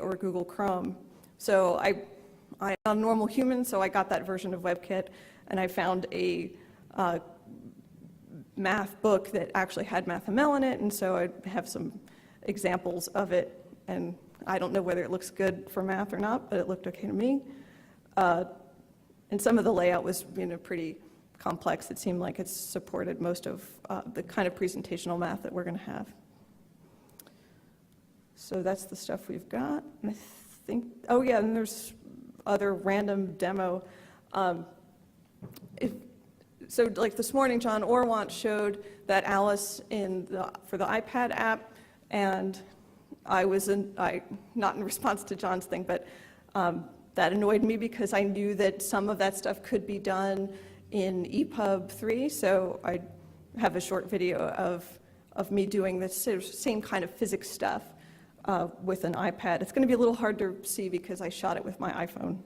or Google Chrome. So I'm a normal human, so I got that version of WebKit, and I found a math book that actually had MathML in it, and so I have some examples of it, and I don't know whether it looks good for math or not, but it looked okay to me. And some of the layout was pretty complex. It seemed like it supported most of the kind of presentational math that we're going to have. So that's the stuff we've got. And I think, oh yeah, and there's other random demo. So like this morning, John Orwant showed that Alice for the iPad app, and not in response to John's thing, but that annoyed me because I knew that some of that stuff could be done in epub3, so I have a short video of me doing the same kind of physics stuff with an iPad. It's going to be a little hard to see because I shot it with my iPhone.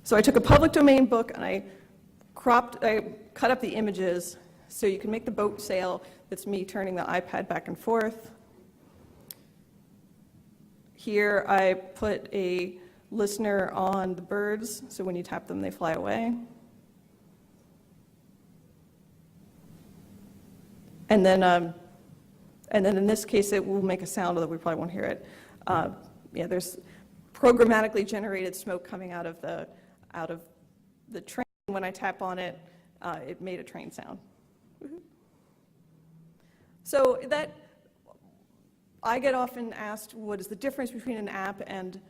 So I took a public domain book and I cut up the images so you can make the boat sail. That's me turning the iPad back and forth. Here I put a listener on the birds, so when you tap them, they fly away. And then in this case, it will make a sound, although we probably won't hear it. Yeah, there's programmatically generated smoke coming out of the train. When I tap on it, it made a train sound. So I get often asked, what is the difference between an app and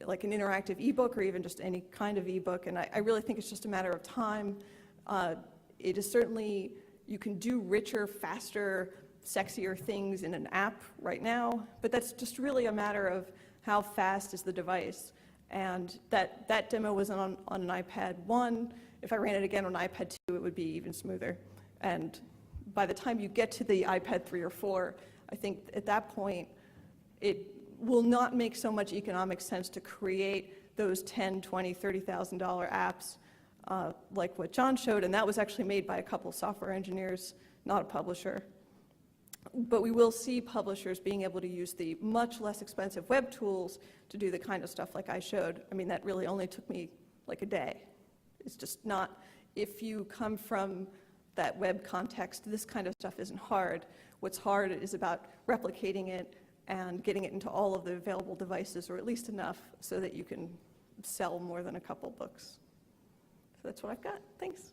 like an interactive ebook or even just any kind of ebook? And I really think it's just a matter of time. It is certainly, you can do richer, faster, sexier things in an app right now, but that's just really a matter of how fast is the device. And that demo was on an iPad 1. If I ran it again on iPad 2, it would be even smoother. And by the time you get to the iPad 3 or 4, I think at that point, it will not make so much economic sense to create those $10,000, $20,000, $30,000 apps like what John showed, and that was actually made by a couple software engineers, not a publisher. But we will see publishers being able to use the much less expensive web tools to do the kind of stuff like I showed. I mean, that really only took me like a day. It's just not, if you come from that web context, this kind of stuff isn't hard. What's hard is about replicating it and getting it into all of the available devices, or at least enough so that you can sell more than a couple books. So that's what I've got. Thanks.